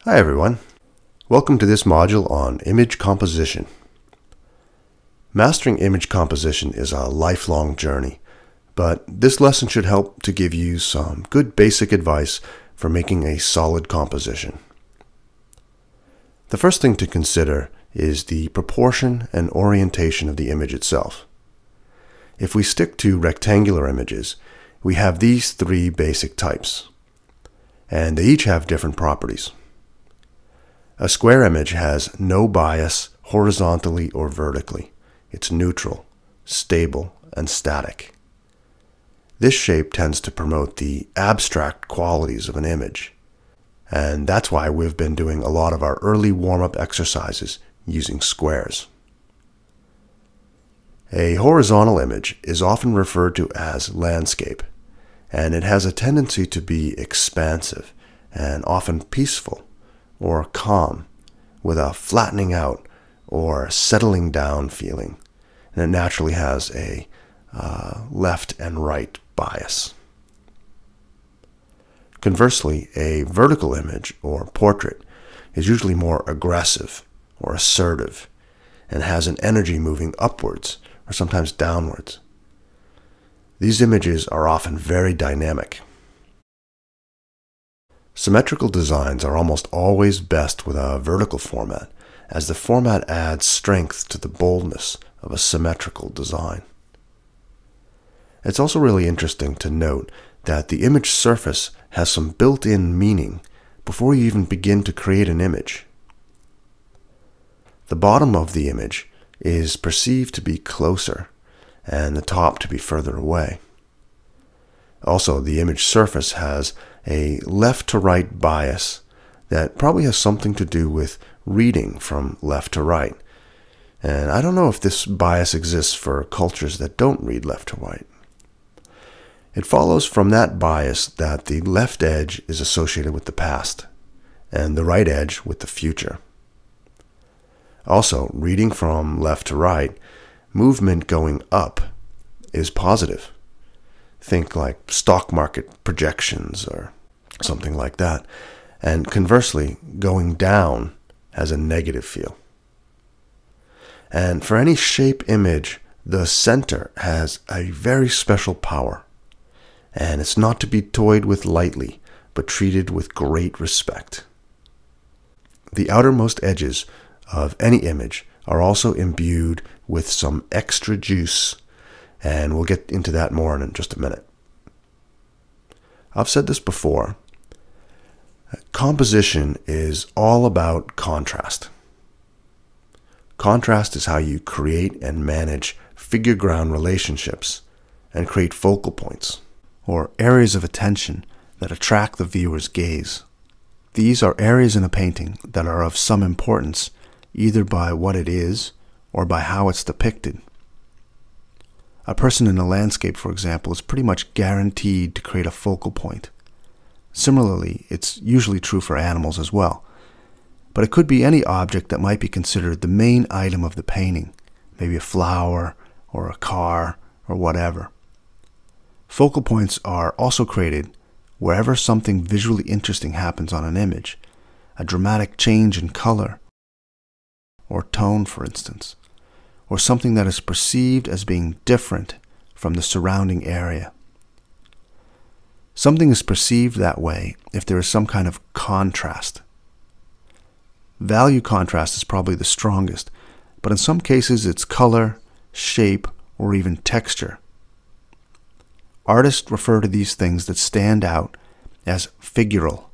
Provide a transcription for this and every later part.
Hi everyone. Welcome to this module on image composition. Mastering image composition is a lifelong journey, but this lesson should help to give you some good basic advice for making a solid composition. The first thing to consider is the proportion and orientation of the image itself. If we stick to rectangular images, we have these three basic types, and they each have different properties. A square image has no bias horizontally or vertically. It's neutral, stable, and static. This shape tends to promote the abstract qualities of an image, and that's why we've been doing a lot of our early warm-up exercises using squares. A horizontal image is often referred to as landscape, and it has a tendency to be expansive and often peaceful or calm, with a flattening out or settling down feeling, and it naturally has a left and right bias. Conversely, a vertical image or portrait is usually more aggressive or assertive and has an energy moving upwards or sometimes downwards. These images are often very dynamic. Symmetrical designs are almost always best with a vertical format, as the format adds strength to the boldness of a symmetrical design. It's also really interesting to note that the image surface has some built-in meaning before you even begin to create an image. The bottom of the image is perceived to be closer and the top to be further away. Also, the image surface has a left to right bias that probably has something to do with reading from left to right. And I don't know if this bias exists for cultures that don't read left to right. It follows from that bias that the left edge is associated with the past and the right edge with the future. Also, reading from left to right, movement going up is positive. Think like stock market projections or something like that. And conversely, going down has a negative feel. And for any shape image, the center has a very special power. And it's not to be toyed with lightly, but treated with great respect. The outermost edges of any image are also imbued with some extra juice, and we'll get into that more in just a minute. I've said this before. Composition is all about contrast. Contrast is how you create and manage figure-ground relationships and create focal points, or areas of attention that attract the viewer's gaze. These are areas in a painting that are of some importance, either by what it is or by how it's depicted. A person in a landscape, for example, is pretty much guaranteed to create a focal point. Similarly, it's usually true for animals as well. But it could be any object that might be considered the main item of the painting, maybe a flower or a car or whatever. Focal points are also created wherever something visually interesting happens on an image, a dramatic change in color or tone, for instance, or something that is perceived as being different from the surrounding area. Something is perceived that way if there is some kind of contrast. Value contrast is probably the strongest, but in some cases it's color, shape, or even texture. Artists refer to these things that stand out as figural,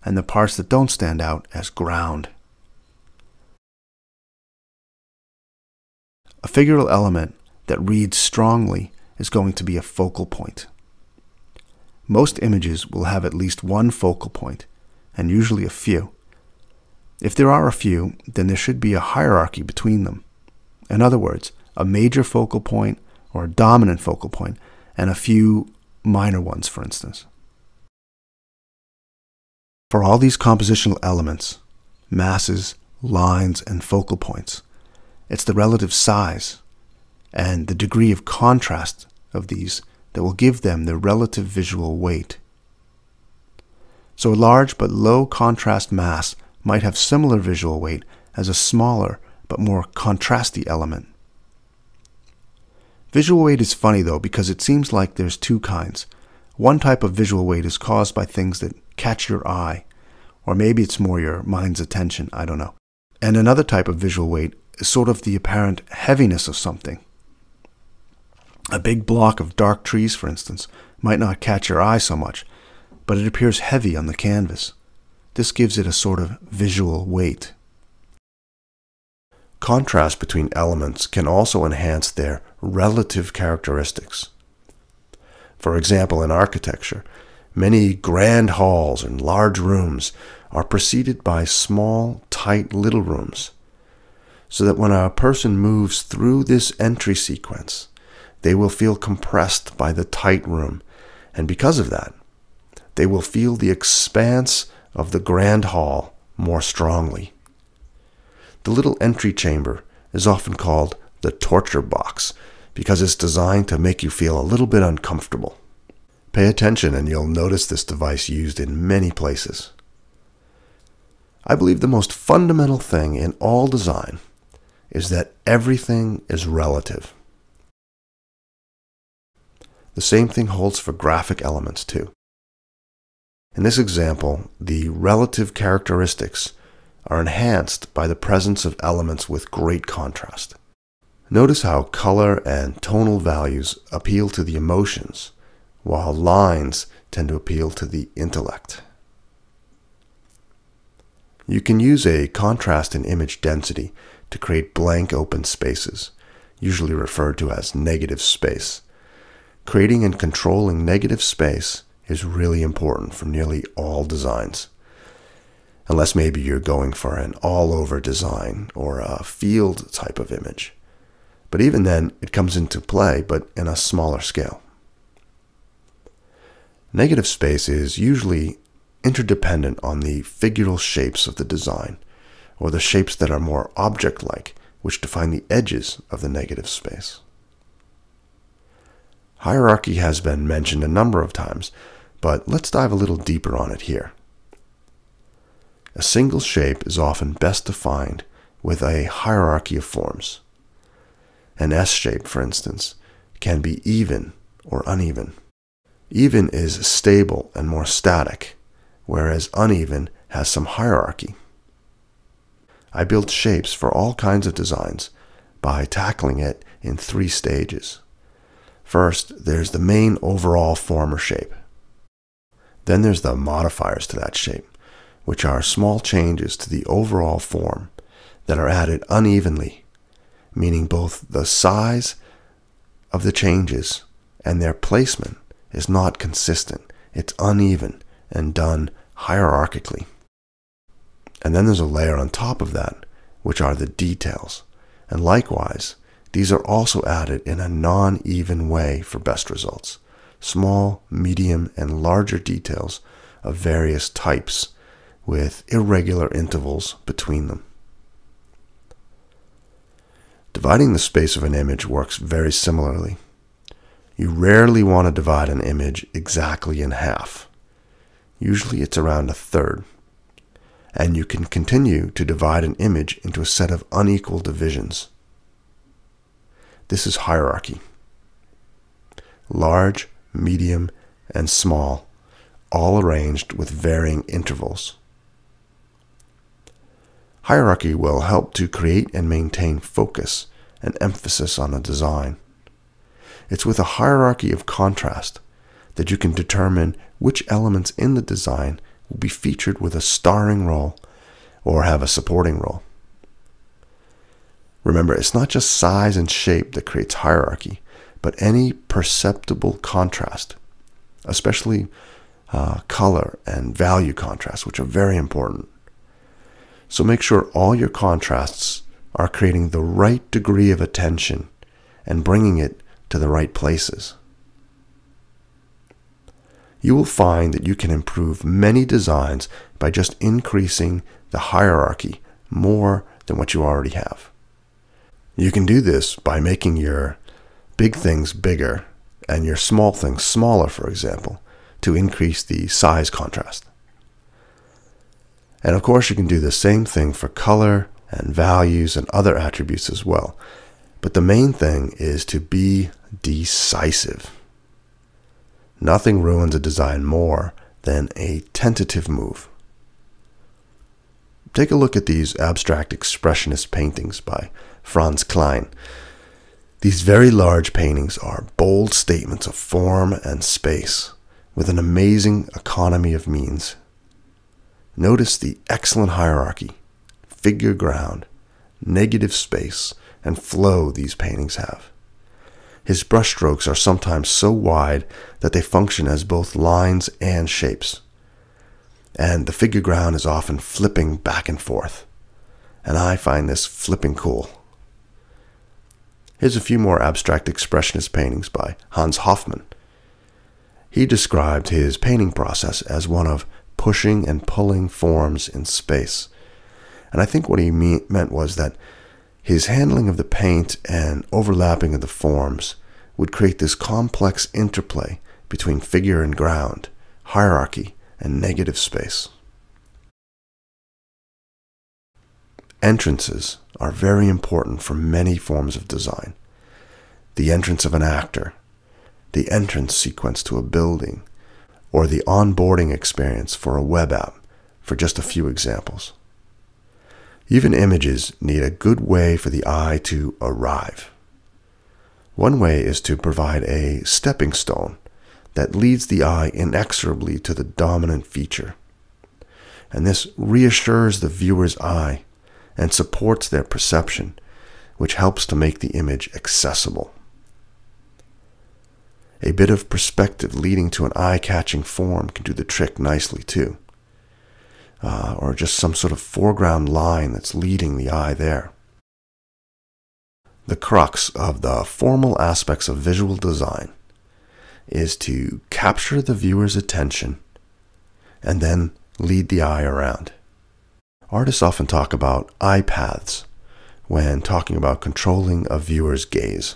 and the parts that don't stand out as ground. A figural element that reads strongly is going to be a focal point. Most images will have at least one focal point, and usually a few. If there are a few, then there should be a hierarchy between them. In other words, a major focal point or a dominant focal point, and a few minor ones, for instance. For all these compositional elements, masses, lines, and focal points, it's the relative size and the degree of contrast of these that will give them their relative visual weight. So a large but low contrast mass might have similar visual weight as a smaller but more contrasty element. Visual weight is funny though, because it seems like there's two kinds. One type of visual weight is caused by things that catch your eye, or maybe it's more your mind's attention, I don't know. And another type of visual weight is sort of the apparent heaviness of something. A big block of dark trees, for instance, might not catch your eye so much, but it appears heavy on the canvas. This gives it a sort of visual weight. Contrast between elements can also enhance their relative characteristics. For example, in architecture, many grand halls and large rooms are preceded by small, tight little rooms, so that when a person moves through this entry sequence, they will feel compressed by the tight room, and because of that, they will feel the expanse of the grand hall more strongly. The little entry chamber is often called the torture box because it's designed to make you feel a little bit uncomfortable. Pay attention and you'll notice this device used in many places. I believe the most fundamental thing in all design is that everything is relative. The same thing holds for graphic elements too. In this example, the relative characteristics are enhanced by the presence of elements with great contrast. Notice how color and tonal values appeal to the emotions, while lines tend to appeal to the intellect. You can use a contrast in image density to create blank open spaces, usually referred to as negative space. Creating and controlling negative space is really important for nearly all designs. Unless maybe you're going for an all-over design or a field type of image. But even then, it comes into play, but in a smaller scale. Negative space is usually interdependent on the figural shapes of the design, or the shapes that are more object-like, which define the edges of the negative space. Hierarchy has been mentioned a number of times, but let's dive a little deeper on it here. A single shape is often best defined with a hierarchy of forms. An S shape, for instance, can be even or uneven. Even is stable and more static, whereas uneven has some hierarchy. I build shapes for all kinds of designs by tackling it in 3 stages. First, there's the main overall form or shape. Then there's the modifiers to that shape, which are small changes to the overall form that are added unevenly, meaning both the size of the changes and their placement is not consistent. It's uneven and done hierarchically. And then there's a layer on top of that, which are the details. And likewise, these are also added in a non-even way for best results. Small, medium, and larger details of various types with irregular intervals between them. Dividing the space of an image works very similarly. You rarely want to divide an image exactly in half. Usually it's around 1/3. And you can continue to divide an image into a set of unequal divisions. This is hierarchy. Large, medium, and small, all arranged with varying intervals. Hierarchy will help to create and maintain focus and emphasis on a design. It's with a hierarchy of contrast that you can determine which elements in the design will be featured with a starring role or have a supporting role. Remember, it's not just size and shape that creates hierarchy, but any perceptible contrast, especially color and value contrast, which are very important. So make sure all your contrasts are creating the right degree of attention and bringing it to the right places. You will find that you can improve many designs by just increasing the hierarchy more than what you already have. You can do this by making your big things bigger and your small things smaller, for example, to increase the size contrast. And of course, you can do the same thing for color and values and other attributes as well. But the main thing is to be decisive. Nothing ruins a design more than a tentative move. Take a look at these abstract expressionist paintings by Franz Kline. These very large paintings are bold statements of form and space with an amazing economy of means. Notice the excellent hierarchy, figure ground, negative space, and flow these paintings have. His brushstrokes are sometimes so wide that they function as both lines and shapes. And the figure ground is often flipping back and forth. And I find this flipping cool. Here's a few more abstract expressionist paintings by Hans Hofmann. He described his painting process as one of pushing and pulling forms in space. And I think what he meant was that his handling of the paint and overlapping of the forms would create this complex interplay between figure and ground, hierarchy, and negative space. Entrances are very important for many forms of design. The entrance of an actor, the entrance sequence to a building, or the onboarding experience for a web app, for just a few examples. Even images need a good way for the eye to arrive. One way is to provide a stepping stone that leads the eye inexorably to the dominant feature. And this reassures the viewer's eye and supports their perception, which helps to make the image accessible. A bit of perspective leading to an eye-catching form can do the trick nicely too. Or just some sort of foreground line that's leading the eye there. The crux of the formal aspects of visual design is to capture the viewer's attention and then lead the eye around. Artists often talk about eye paths when talking about controlling a viewer's gaze.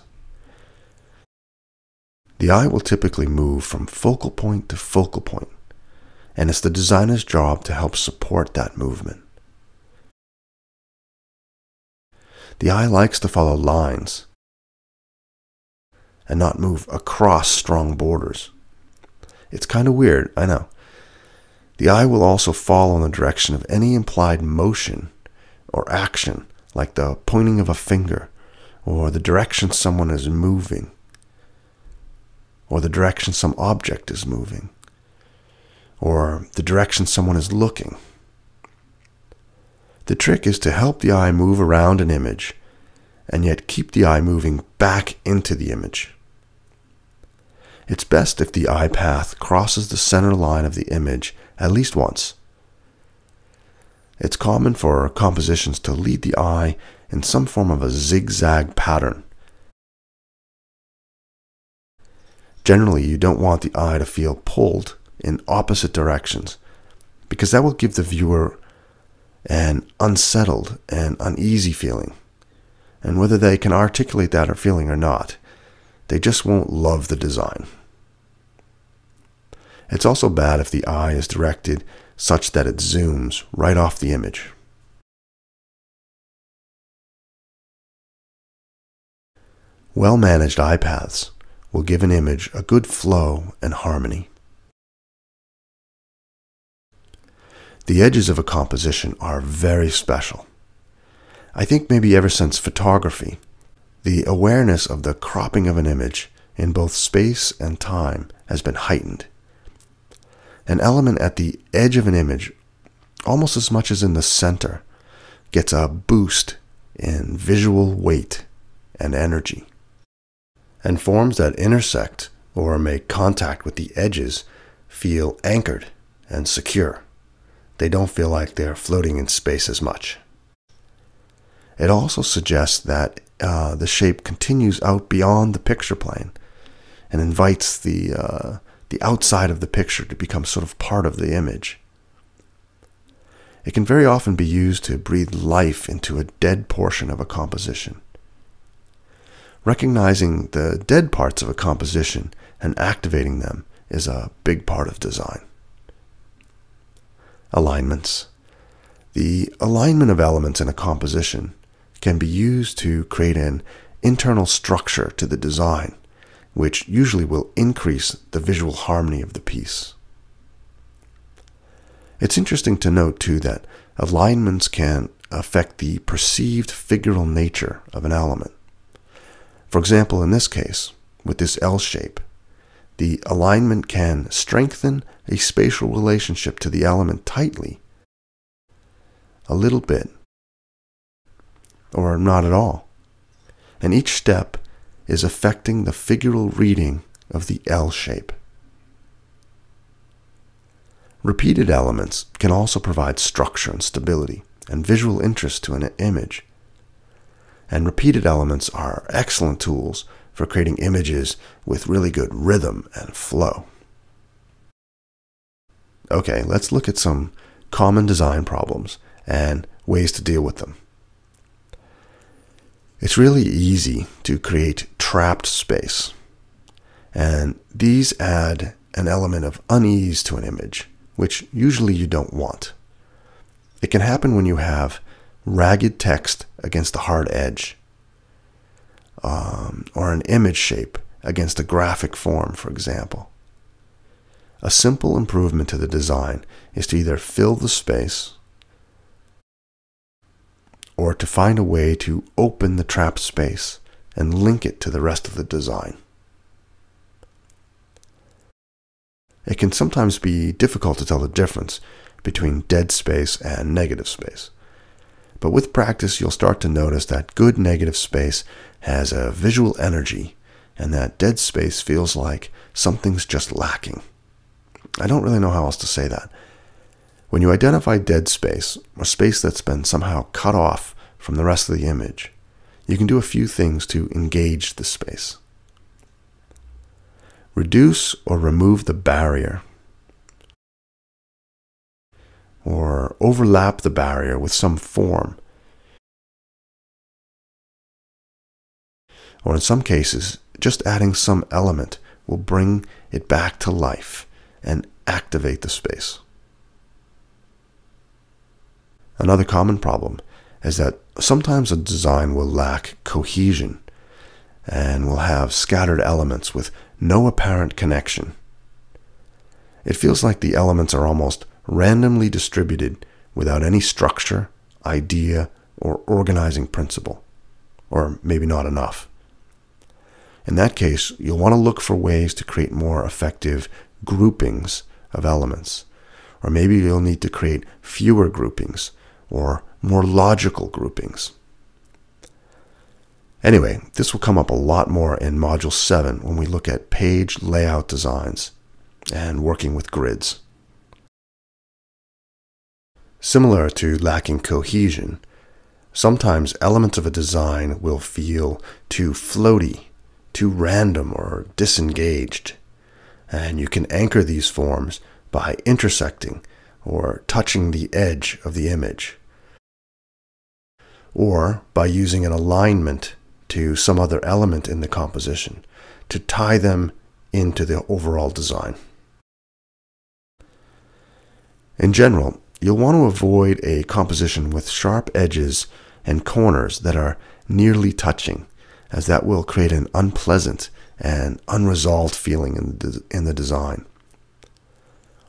The eye will typically move from focal point to focal point, and it's the designer's job to help support that movement. The eye likes to follow lines and not move across strong borders. It's kind of weird, I know. The eye will also follow in the direction of any implied motion or action, like the pointing of a finger, or the direction someone is moving, or the direction some object is moving, or the direction someone is looking. The trick is to help the eye move around an image and yet keep the eye moving back into the image. It's best if the eye path crosses the center line of the image at least once. It's common for compositions to lead the eye in some form of a zigzag pattern. Generally, you don't want the eye to feel pulled in opposite directions, because that will give the viewer an unsettled and uneasy feeling. And whether they can articulate that feeling or not, they just won't love the design. It's also bad if the eye is directed such that it zooms right off the image. Well-managed eye paths will give an image a good flow and harmony. The edges of a composition are very special. I think maybe ever since photography, the awareness of the cropping of an image in both space and time has been heightened. An element at the edge of an image, almost as much as in the center, gets a boost in visual weight and energy. And forms that intersect or make contact with the edges feel anchored and secure. They don't feel like they're floating in space as much. It also suggests that the shape continues out beyond the picture plane and invites the outside of the picture to become sort of part of the image. It can very often be used to breathe life into a dead portion of a composition. Recognizing the dead parts of a composition and activating them is a big part of design. Alignments. The alignment of elements in a composition can be used to create an internal structure to the design, which usually will increase the visual harmony of the piece. It's interesting to note, too, that alignments can affect the perceived figural nature of an element. For example, in this case, with this L shape, the alignment can strengthen a spatial relationship to the element tightly, a little bit, or not at all. And each step is affecting the figural reading of the L shape. Repeated elements can also provide structure and stability and visual interest to an image. And repeated elements are excellent tools for creating images with really good rhythm and flow. Okay, let's look at some common design problems and ways to deal with them. It's really easy to create trapped space, and these add an element of unease to an image, which usually you don't want. It can happen when you have ragged text against a hard edge, or an image shape against a graphic form, for example. A simple improvement to the design is to either fill the space or to find a way to open the trapped space and link it to the rest of the design. It can sometimes be difficult to tell the difference between dead space and negative space. But with practice, you'll start to notice that good negative space has a visual energy, and that dead space feels like something's just lacking. I don't really know how else to say that. When you identify dead space, or space that's been somehow cut off from the rest of the image, you can do a few things to engage the space. Reduce or remove the barrier, or overlap the barrier with some form. Or in some cases, just adding some element will bring it back to life and activate the space. Another common problem is that sometimes a design will lack cohesion and will have scattered elements with no apparent connection. It feels like the elements are almost randomly distributed without any structure, idea, or organizing principle, or maybe not enough. In that case, you'll want to look for ways to create more effective groupings of elements, or maybe you'll need to create fewer groupings or more logical groupings. Anyway, this will come up a lot more in Module 7 when we look at page layout designs and working with grids. Similar to lacking cohesion, sometimes elements of a design will feel too floaty, too random, or disengaged, and you can anchor these forms by intersecting or touching the edge of the image, or by using an alignment to some other element in the composition to tie them into the overall design. In general, you'll want to avoid a composition with sharp edges and corners that are nearly touching, as that will create an unpleasant and unresolved feeling in the design.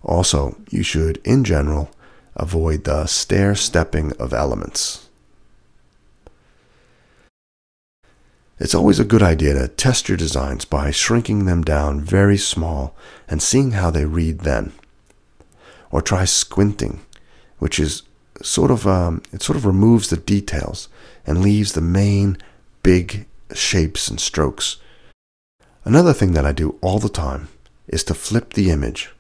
Also, you should, in general, avoid the stair-stepping of elements. It's always a good idea to test your designs by shrinking them down very small and seeing how they read then. Or try squinting, which is it sort of removes the details and leaves the main big shapes and strokes. Another thing that I do all the time is to flip the image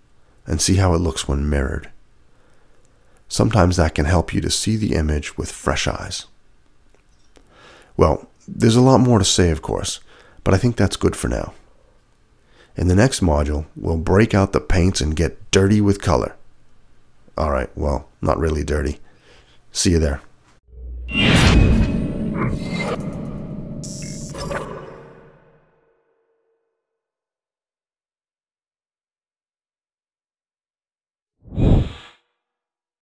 and see how it looks when mirrored. Sometimes that can help you to see the image with fresh eyes. Well, there's a lot more to say, of course, but I think that's good for now. In the next module, we'll break out the paints and get dirty with color. Alright, well, not really dirty. See you there.